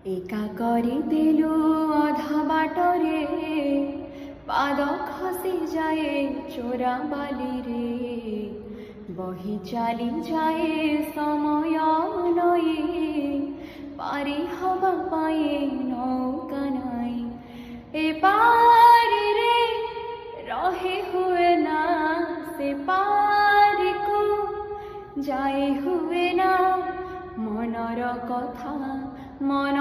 একা করে দিল অধা বাটরে পাদ খসি যায় চোরা বালি রে বহি চালি যায় সময় নয়ে পারি হবা পায়ে নৌকা নাই এ পারি রে রহে হুয়ে না সে পারি কো যাই হুয়ে না মনর কথা মন